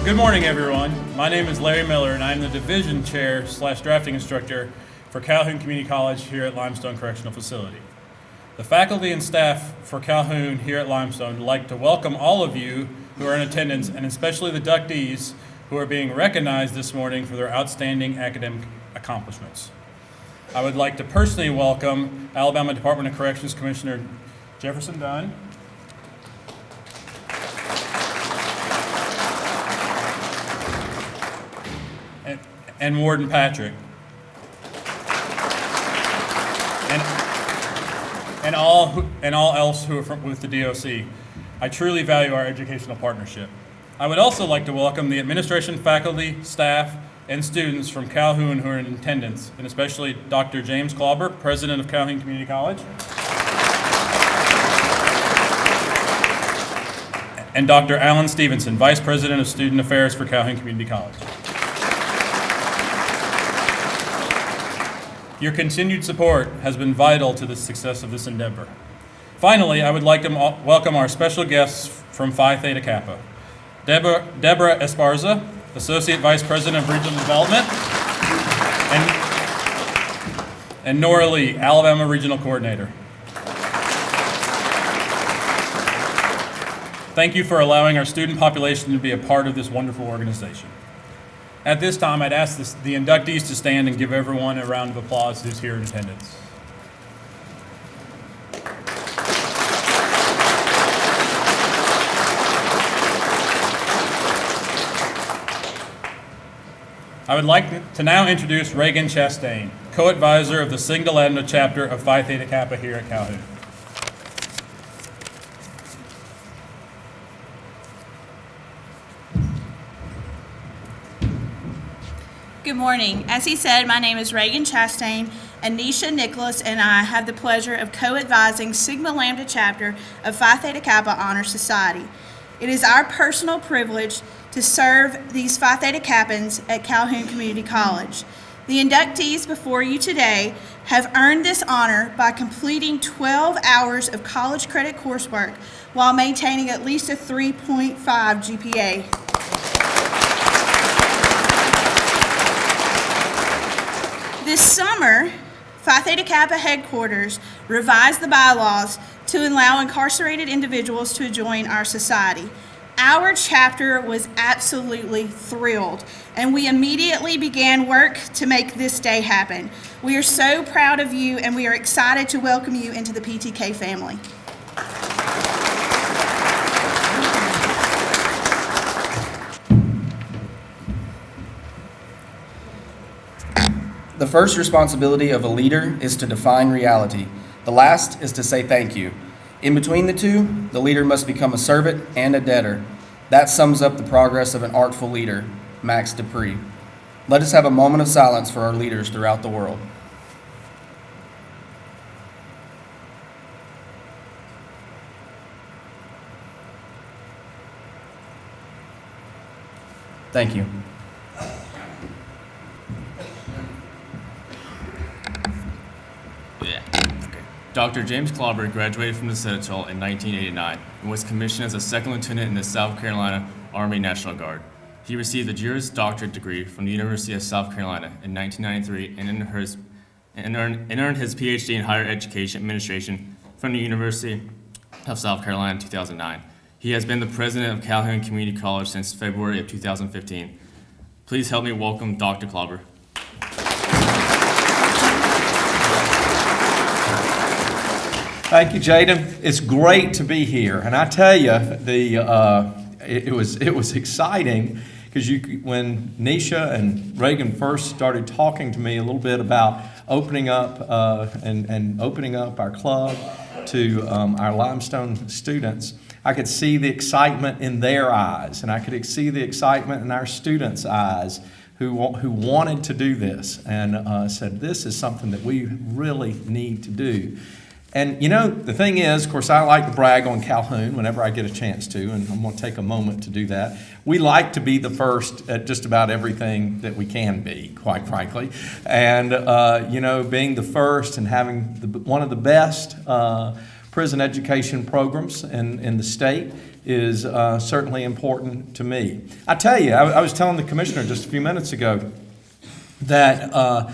Good morning, everyone. My name is Larry Miller, and I'm the Division Chair / Drafting Instructor for Calhoun Community College here at Limestone Correctional Facility. The faculty and staff for Calhoun here at Limestone would like to welcome all of you who are in attendance, and especially the inductees who are being recognized this morning for their outstanding academic accomplishments. I would like to personally welcome Alabama Department of Corrections Commissioner Jefferson Dunn, and Warden Patrick, and all else who are with the DOC. I truly value our educational partnership. I would also like to welcome the administration, faculty, staff, and students from Calhoun who are in attendance, and especially Dr. James Klauber, President of Calhoun Community College, and Dr. Alan Stevenson, Vice President of Student Affairs for Calhoun Community College. Your continued support has been vital to the success of this endeavor. Finally, I would like to welcome our special guests from Phi Theta Kappa. Deborah Esparza, Associate Vice President of Regional Development, and Nora Lee, Alabama Regional Coordinator. Thank you for allowing our student population to be a part of this wonderful organization. At this time, I'd ask the inductees to stand and give everyone a round of applause who's here in attendance. I would like to now introduce Reagan Chastain, co-advisor of the Untitled Chapter of Phi Theta Kappa here at Calhoun. Good morning. As he said, my name is Reagan Chastain, and Nisha Nicholas and I have the pleasure of co-advising Sigma Lambda Chapter of Phi Theta Kappa Honor Society. It is our personal privilege to serve these Phi Theta Kappans at Calhoun Community College. The inductees before you today have earned this honor by completing 12 hours of college credit coursework while maintaining at least a 3.5 GPA. This summer, Phi Theta Kappa headquarters revised the bylaws to allow incarcerated individuals to join our society. Our chapter was absolutely thrilled, and we immediately began work to make this day happen. We are so proud of you, and we are excited to welcome you into the PTK family. The first responsibility of a leader is to define reality. The last is to say thank you. In between the two, the leader must become a servant and a debtor. That sums up the progress of an artful leader, Max Dupree. Let us have a moment of silence for our leaders throughout the world. Thank you. Dr. James Klauber graduated from the Citadel in 1989 and was commissioned as a second lieutenant in the South Carolina Army National Guard. He received a Juris Doctorate degree from the University of South Carolina in 1993 and earned his PhD in Higher Education Administration from the University of South Carolina in 2009. He has been the president of Calhoun Community College since February of 2015. Please help me welcome Dr. Klauber. Thank you, Jaden. It's great to be here, and I tell you, it was exciting because when Nisha and Reagan first started talking to me a little bit about opening up and opening up our club to our Limestone students, I could see the excitement in their eyes, and I could see the excitement in our students' eyes who wanted to do this, and said this is something that we really need to do. And you know, the thing is, of course, I like to brag on Calhoun whenever I get a chance to, and I'm going to take a moment to do that. We like to be the first at just about everything that we can be, quite frankly. And, you know, being the first and having one of the best prison education programs in the state is certainly important to me. I tell you, I was telling the commissioner just a few minutes ago that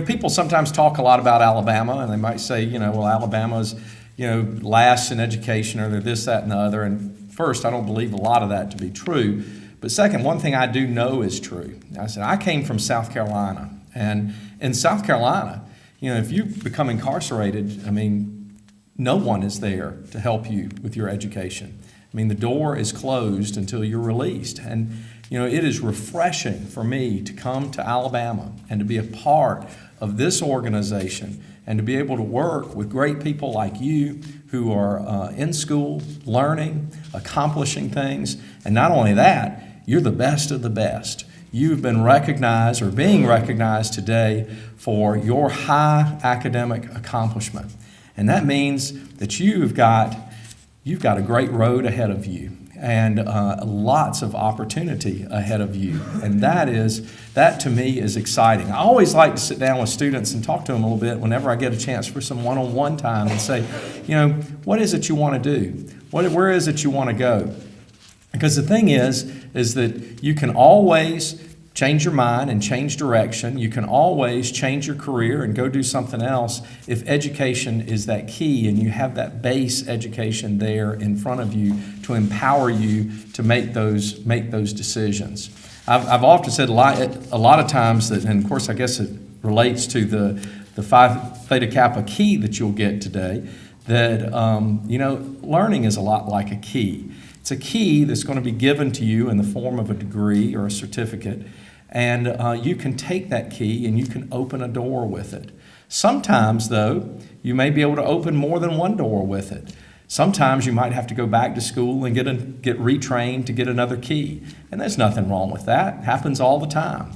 people sometimes talk a lot about Alabama, and they might say, well, Alabama's last in education, or they're this, that, and the other. And first, I don't believe a lot of that to be true. But second, one thing I do know is true. I said, I came from South Carolina, and in South Carolina, if you become incarcerated, no one is there to help you with your education. The door is closed until you're released. And, it is refreshing for me to come to Alabama and to be a part of this organization and to be able to work with great people like you who are in school, learning, accomplishing things. And not only that, you're the best of the best. You've been recognized or being recognized today for your high academic accomplishment. And that means that you've got a great road ahead of you and lots of opportunity ahead of you. And that to me is exciting. I always like to sit down with students and talk to them a little bit whenever I get a chance for some one-on-one time and say, what is it you want to do? Where is it you want to go? Because the thing is that you can always change your mind and change direction. You can always change your career and go do something else if education is that key and you have that base education there in front of you to empower you to make those decisions. I've often said a lot of times that, and of course I guess it relates to the Phi Theta Kappa key that you'll get today, that learning is a lot like a key. It's a key that's going to be given to you in the form of a degree or a certificate, and you can take that key and you can open a door with it. Sometimes, though, you may be able to open more than one door with it. Sometimes you might have to go back to school and get retrained to get another key, and there's nothing wrong with that. It happens all the time.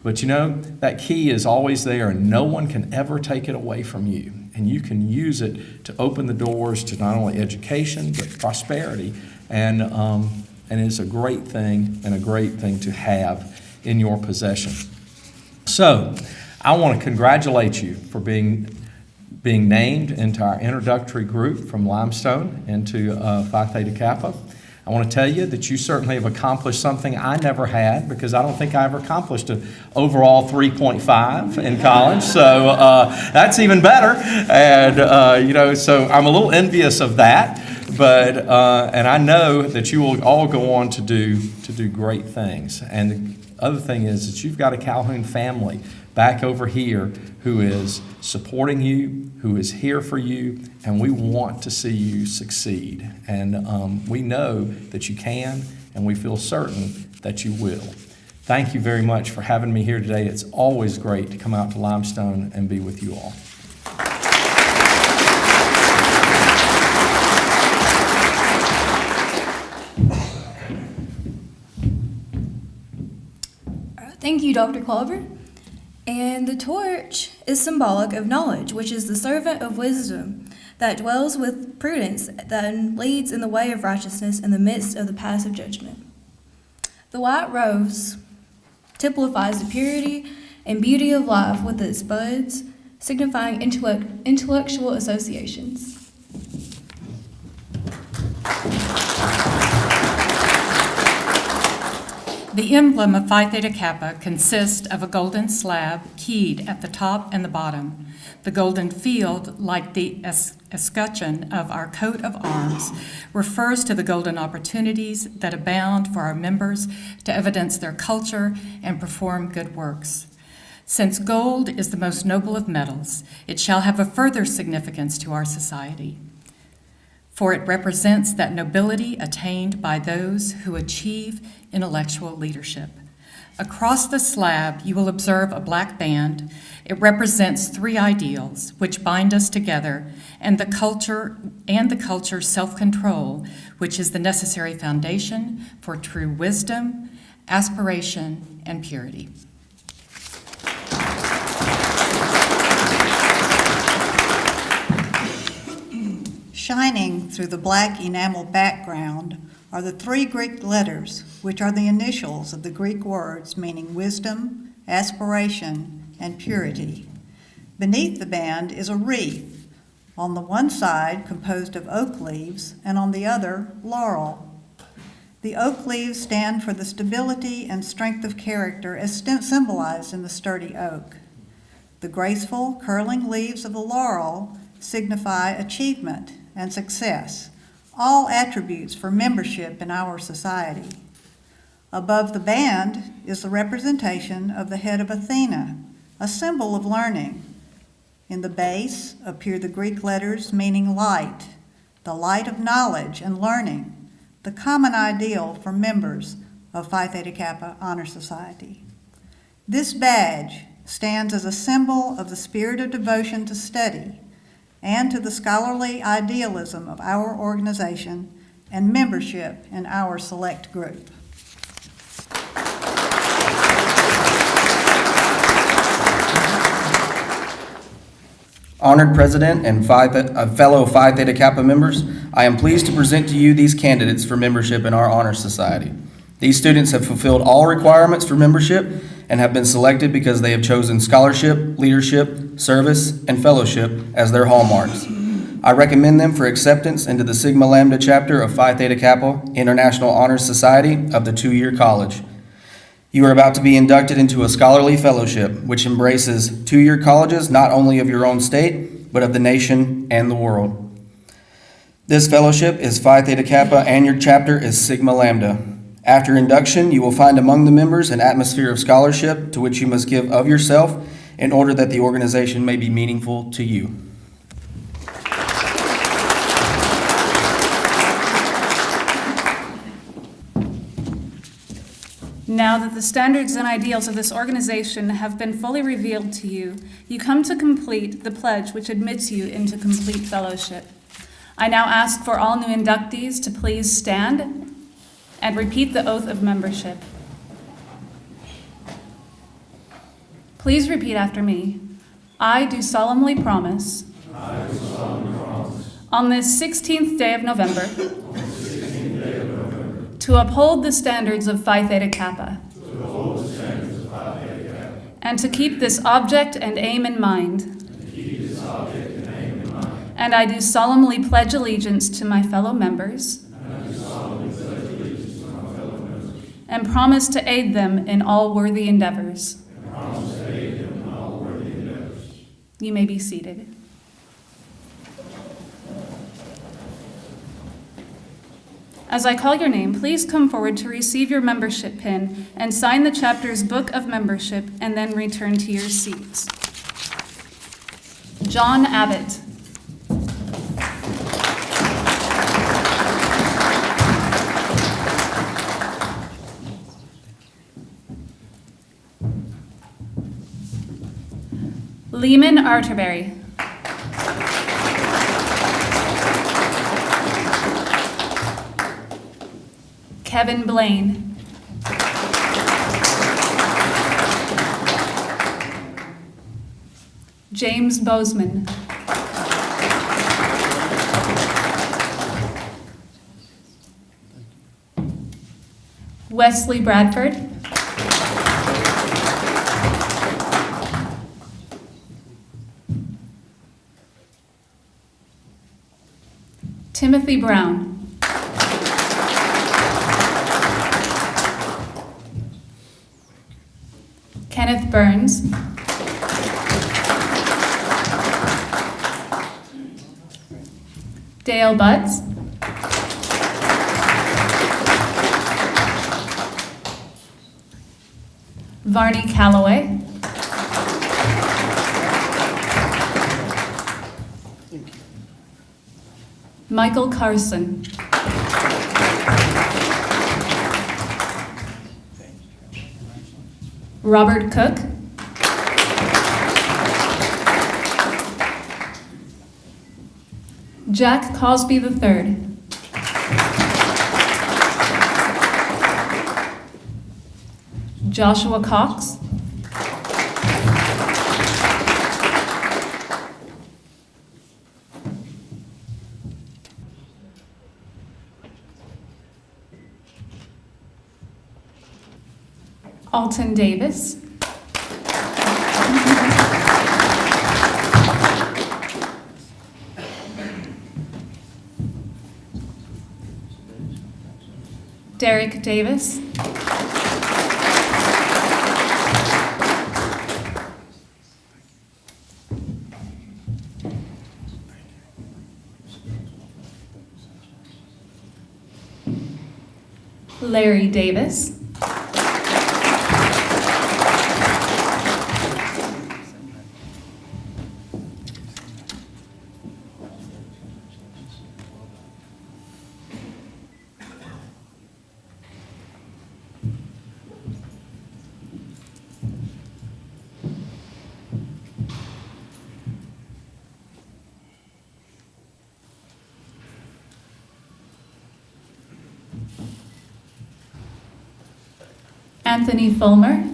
But that key is always there, and no one can ever take it away from you. And you can use it to open the doors to not only education, but prosperity. And it's a great thing and a great thing to have in your possession. So I want to congratulate you for being named into our introductory group from Limestone into Phi Theta Kappa. I want to tell you that you certainly have accomplished something I never had, because I don't think I ever accomplished an overall 3.5 in college. So that's even better. And, so I'm a little envious of that. But and I know that you will all go on to do great things. And the other thing is that you've got a Calhoun family back over here who is supporting you, who is here for you, and we want to see you succeed. And we know that you can, and we feel certain that you will. Thank you very much for having me here today. It's always great to come out to Limestone and be with you all. Thank you, Dr. Klauber. And the torch is symbolic of knowledge, which is the servant of wisdom that dwells with prudence, that leads in the way of righteousness in the midst of the paths of judgment. The white rose typifies the purity and beauty of life with its buds, signifying intellectual associations. The emblem of Phi Theta Kappa consists of a golden slab keyed at the top and the bottom. The golden field, like the escutcheon of our coat of arms, refers to the golden opportunities that abound for our members to evidence their culture and perform good works. Since gold is the most noble of metals, it shall have a further significance to our society, for it represents that nobility attained by those who achieve intellectual leadership. Across the slab, you will observe a black band. It represents three ideals which bind us together, and the culture's self-control, which is the necessary foundation for true wisdom, aspiration, and purity. Shining through the black enamel background are the three Greek letters, which are the initials of the Greek words meaning wisdom, aspiration, and purity. Beneath the band is a wreath, on the one side composed of oak leaves and on the other laurel. The oak leaves stand for the stability and strength of character as symbolized in the sturdy oak. The graceful, curling leaves of the laurel signify achievement and success, all attributes for membership in our society. Above the band is the representation of the head of Athena, a symbol of learning. In the base appear the Greek letters meaning light, the light of knowledge and learning, the common ideal for members of Phi Theta Kappa Honor Society. This badge stands as a symbol of the spirit of devotion to study and to the scholarly idealism of our organization and membership in our select group. Honored President and fellow Phi Theta Kappa members, I am pleased to present to you these candidates for membership in our Honor Society. These students have fulfilled all requirements for membership and have been selected because they have chosen scholarship, leadership, service, and fellowship as their hallmarks. I recommend them for acceptance into the Sigma Lambda chapter of Phi Theta Kappa International Honor Society of the two-year college. You are about to be inducted into a scholarly fellowship, which embraces two-year colleges not only of your own state, but of the nation and the world. This fellowship is Phi Theta Kappa and your chapter is Sigma Lambda. After induction, you will find among the members an atmosphere of scholarship to which you must give of yourself in order that the organization may be meaningful to you. Now that the standards and ideals of this organization have been fully revealed to you, you come to complete the pledge which admits you into complete fellowship. I now ask for all new inductees to please stand and repeat the oath of membership. Please repeat after me. I do solemnly promise on this 16th day of November to uphold the standards of Phi Theta Kappa and to keep this object and aim in mind. And I do solemnly pledge allegiance to my fellow members and promise to aid them in all worthy endeavors. You may be seated. As I call your name, please come forward to receive your membership pin and sign the chapter's book of membership and then return to your seats. John Abbott. Lehman Arterberry. Kevin Blaine. James Bozeman. Wesley Bradford. Timothy Brown. Kenneth Burns. Dale Butts. Varney Calloway. Michael Carson. Robert Cook. Jack Cosby III. Joshua Cox. Alton Davis. Derek Davis. Larry Davis. Anthony Fulmer.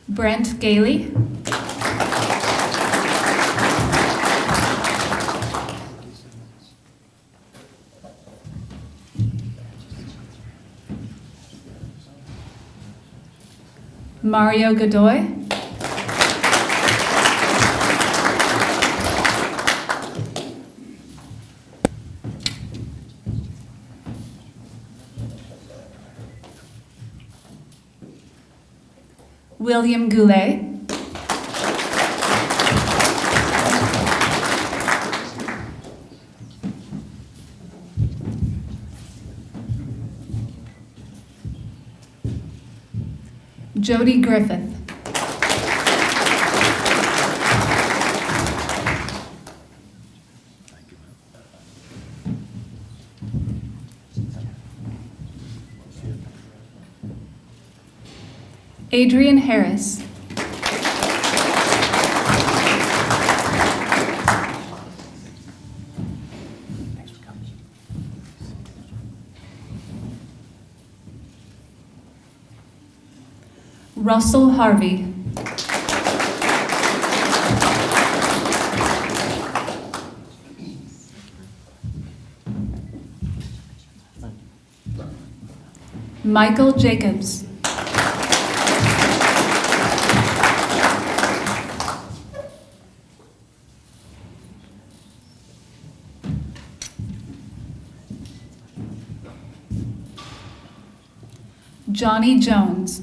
Brent Gailey. Mario Godoy. William Goulet. Jody Griffith. Adrian Harris. Russell Harvey. Michael Jacobs. Johnny Jones.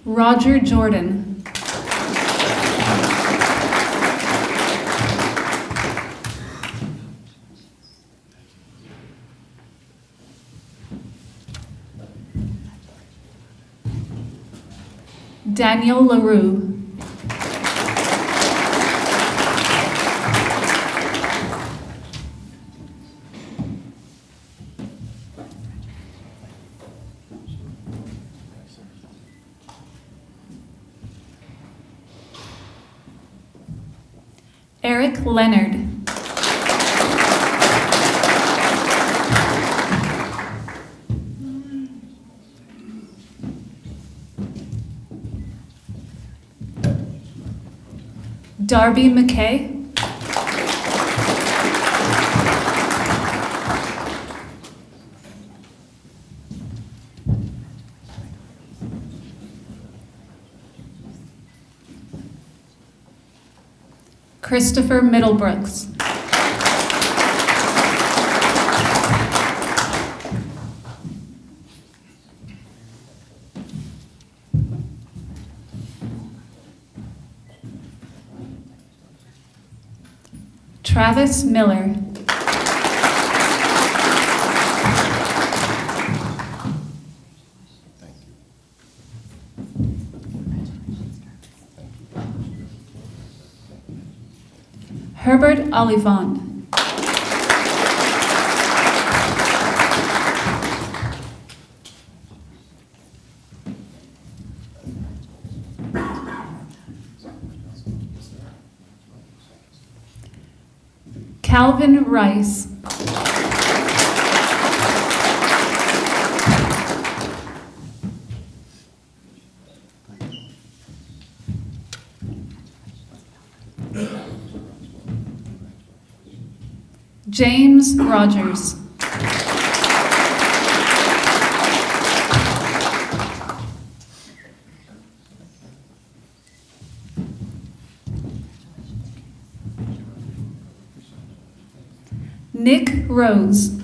Roger Jordan. Daniel LaRue. Eric Leonard. Darby McKay. Christopher Middlebrooks. Travis Miller. Herbert Oliphant. Calvin Rice. James Rogers. Nick Rose.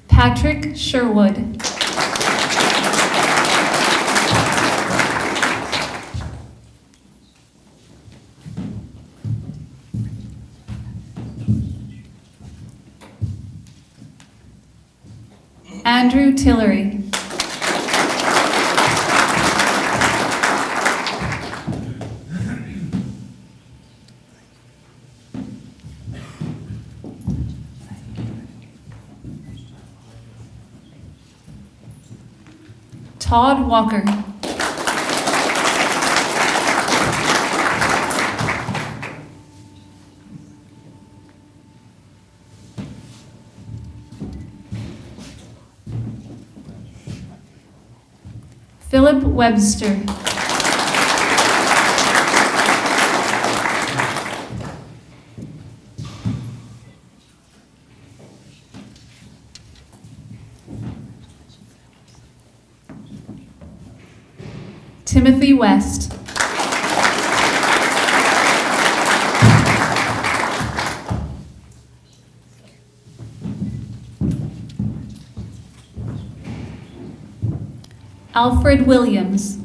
Patrick Sherwood. Andrew Tillery. Todd Walker. Philip Webster. Timothy West. Alfred Williams.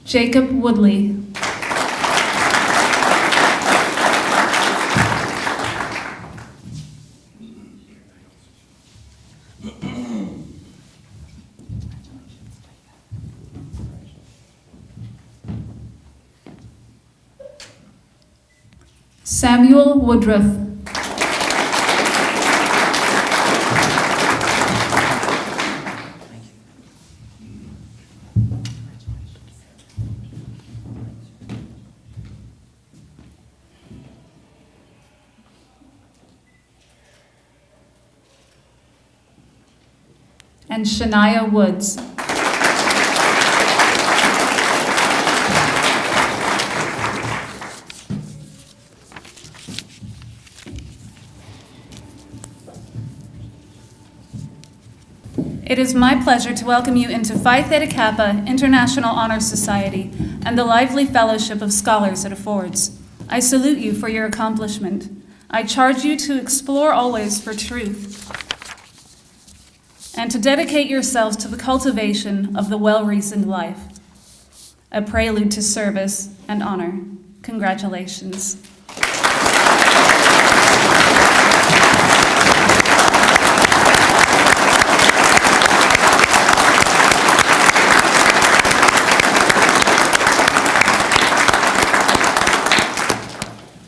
Jacob Woodley. Samuel Woodruff. And Shania Woods. It is my pleasure to welcome you into Phi Theta Kappa International Honor Society and the lively fellowship of scholars it affords. I salute you for your accomplishment. I charge you to explore always for truth and to dedicate yourselves to the cultivation of the well-reasoned life, a prelude to service and honor. Congratulations.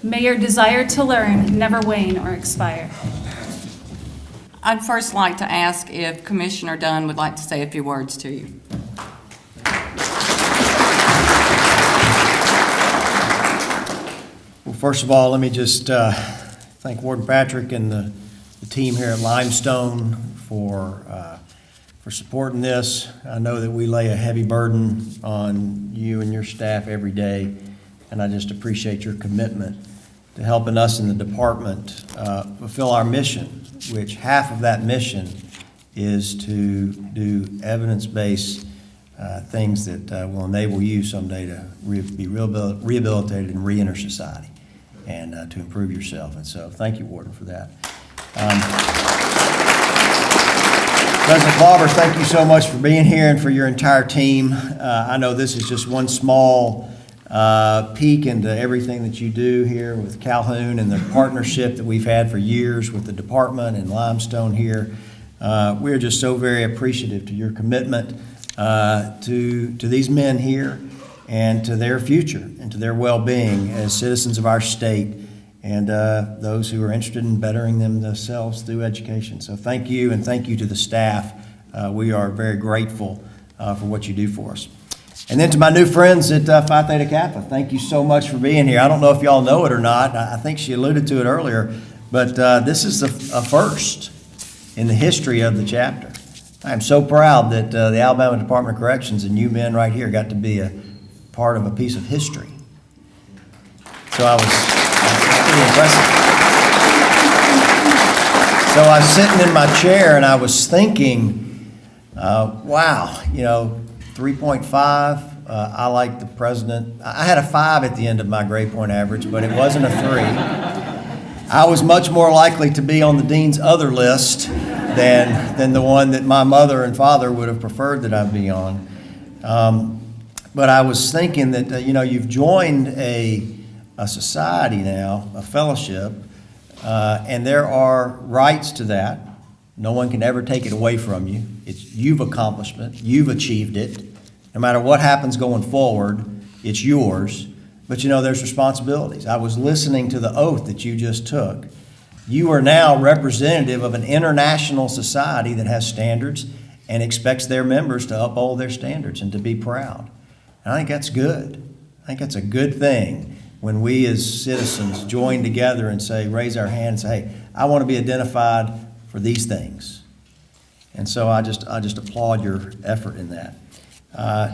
May your desire to learn never wane or expire. I'd first like to ask if Commissioner Dunn would like to say a few words to you. Well, first of all, let me just thank Warden Patrick and the team here at Limestone for supporting this. I know that we lay a heavy burden on you and your staff every day, and I just appreciate your commitment to helping us in the department fulfill our mission, which half of that mission is to do evidence-based things that will enable you someday to be rehabilitated and re-enter society and to improve yourself. And so thank you, Warden, for that. President Klauber, thank you so much for being here and for your entire team. I know this is just one small peek into everything that you do here with Calhoun and the partnership that we've had for years with the department and Limestone here. We're just so very appreciative to your commitment to these men here and to their future and to their well-being as citizens of our state and those who are interested in bettering themselves through education. So thank you, and thank you to the staff We are very grateful for what you do for us. And then to my new friends at Phi Theta Kappa, thank you so much for being here. I don't know if y'all know it or not. I think she alluded to it earlier, but this is a first in the history of the chapter. I am so proud that the Alabama Department of Corrections and you men right here got to be a part of a piece of history. So that's pretty impressive. So I was sitting in my chair and I was thinking, wow, 3.5. I like the president. I had a 5 at the end of my grade point average, but it wasn't a 3. I was much more likely to be on the dean's other list than the one that my mother and father would have preferred that I be on. But I was thinking that, you've joined a society now, a fellowship, and there are rights to that. No one can ever take it away from you. You've accomplished it. You've achieved it. No matter what happens going forward, it's yours. But there's responsibilities. I was listening to the oath that you just took. You are now representative of an international society that has standards and expects their members to uphold their standards and to be proud. And I think that's good. I think that's a good thing when we as citizens join together and raise our hand and say, hey, I want to be identified for these things. And so I just applaud your effort in that.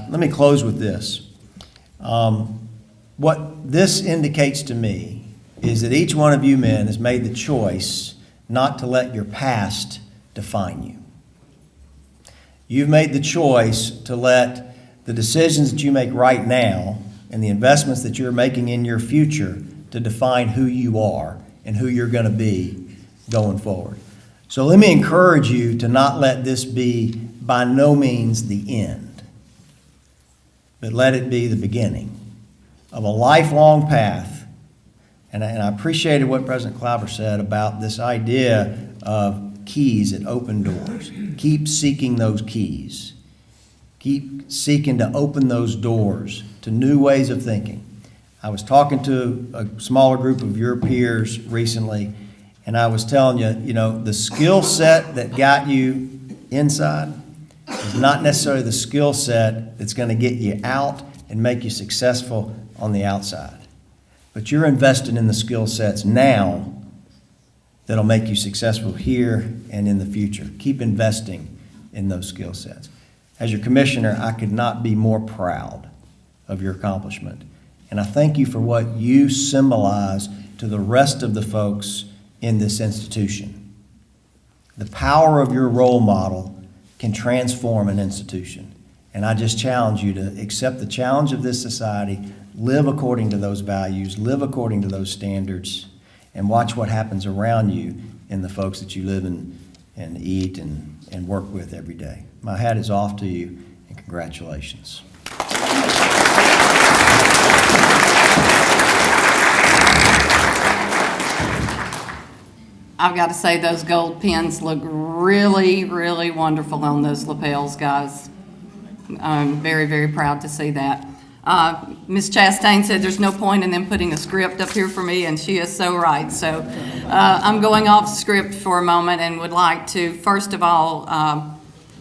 Let me close with this. What this indicates to me is that each one of you men has made the choice not to let your past define you. You've made the choice to let the decisions that you make right now and the investments that you're making in your future to define who you are and who you're going to be going forward. So let me encourage you to not let this be by no means the end, but let it be the beginning of a lifelong path. And I appreciated what President Klauber said about this idea of keys that open doors. Keep seeking those keys. Keep seeking to open those doors to new ways of thinking. I was talking to a smaller group of your peers recently, and I was telling you, the skill set that got you inside is not necessarily the skill set that's going to get you out and make you successful on the outside. But you're invested in the skill sets now that'll make you successful here and in the future. Keep investing in those skill sets. As your commissioner, I could not be more proud of your accomplishment. And I thank you for what you symbolize to the rest of the folks in this institution. The power of your role model can transform an institution. And I just challenge you to accept the challenge of this society, live according to those values, live according to those standards, and watch what happens around you in the folks that you live in and eat and work with every day. My hat is off to you, and congratulations. I've got to say those gold pins look really, really wonderful on those lapels, guys. I'm very, very proud to see that. Ms. Chastain said there's no point in them putting a script up here for me, and she is so right. So I'm going off script for a moment and would like to, first of all,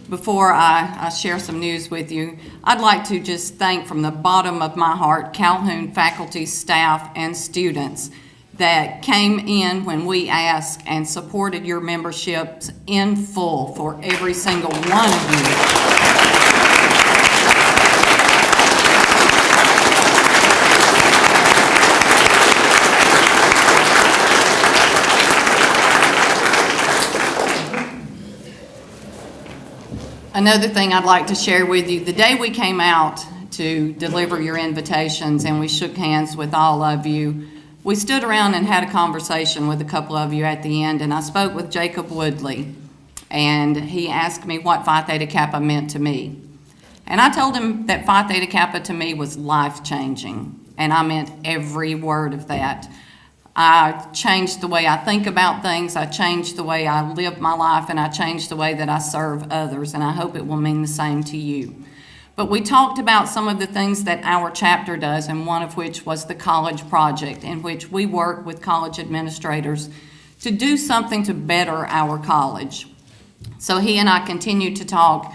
before I share some news with you, I'd like to just thank from the bottom of my heart Calhoun faculty, staff, and students that came in when we asked and supported your memberships in full for every single one of you. Another thing I'd like to share with you, the day we came out to deliver your invitations and we shook hands with all of you, we stood around and had a conversation with a couple of you at the end, and I spoke with Jacob Woodley, and he asked me what Phi Theta Kappa meant to me. And I told him that Phi Theta Kappa to me was life-changing, and I meant every word of that. I changed the way I think about things, I changed the way I live my life, and I changed the way that I serve others, and I hope it will mean the same to you. But we talked about some of the things that our chapter does, and one of which was the College Project, in which we work with college administrators to do something to better our college. So he and I continued to talk.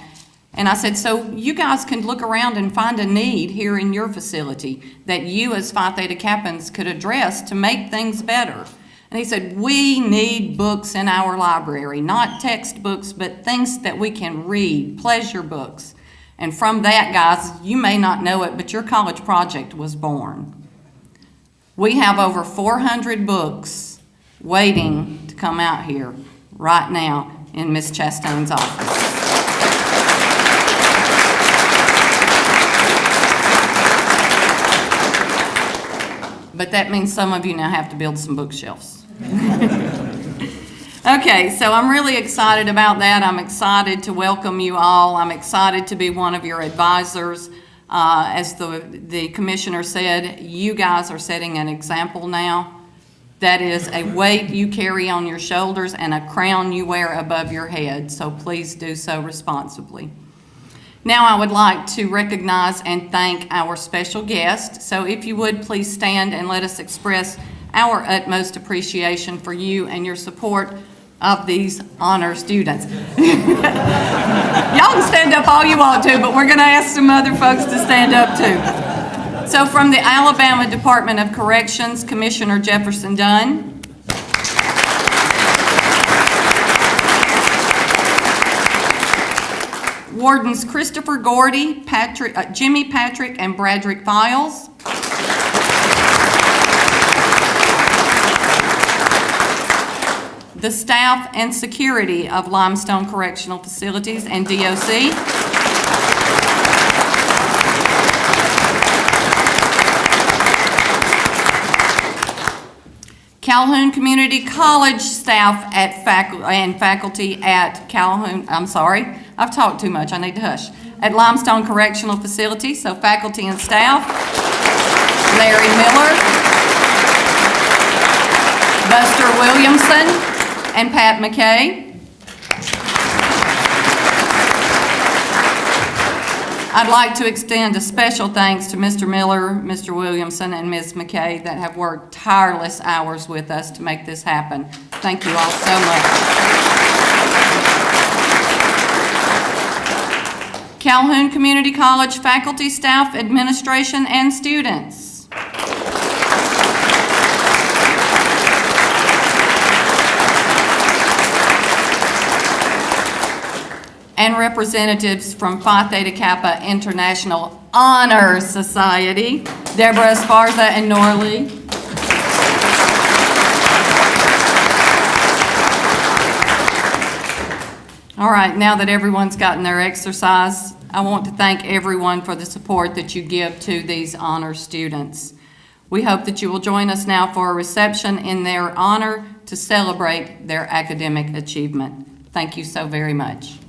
And I said, so you guys can look around and find a need here in your facility that you as Phi Theta Kappans could address to make things better. And he said, we need books in our library, not textbooks, but things that we can read, pleasure books. And from that, guys, you may not know it, but your college project was born. We have over 400 books waiting to come out here right now in Ms. Chastain's office. But that means some of you now have to build some bookshelves. Okay, so I'm really excited about that. I'm excited to welcome you all. I'm excited to be one of your advisors. As the commissioner said, you guys are setting an example now. That is a weight you carry on your shoulders and a crown you wear above your head, so please do so responsibly. Now I would like to recognize and thank our special guest. So if you would, please stand and let us express our utmost appreciation for you and your support of these honor students. Y'all can stand up all you want to, but we're going to ask some other folks to stand up too. So from the Alabama Department of Corrections, Commissioner Jefferson Dunn. Wardens Christopher Gordy, Jimmy Patrick, and Bradrick Files. The staff and security of Limestone Correctional Facilities and DOC. Calhoun Community College staff and faculty at Calhoun, I've talked too much, I need to hush. At Limestone Correctional Facility, so faculty and staff. Larry Miller, Buster Williamson, and Pat McKay. I'd like to extend a special thanks to Mr. Miller, Mr. Williamson, and Ms. McKay that have worked tireless hours with us to make this happen. Thank you all so much. Calhoun Community College faculty, staff, administration, and students. And representatives from Phi Theta Kappa International Honor Society, Deborah Esparza and Norley. All right, now that everyone's gotten their exercise, I want to thank everyone for the support that you give to these honor students. We hope that you will join us now for a reception in their honor to celebrate their academic achievement. Thank you so very much.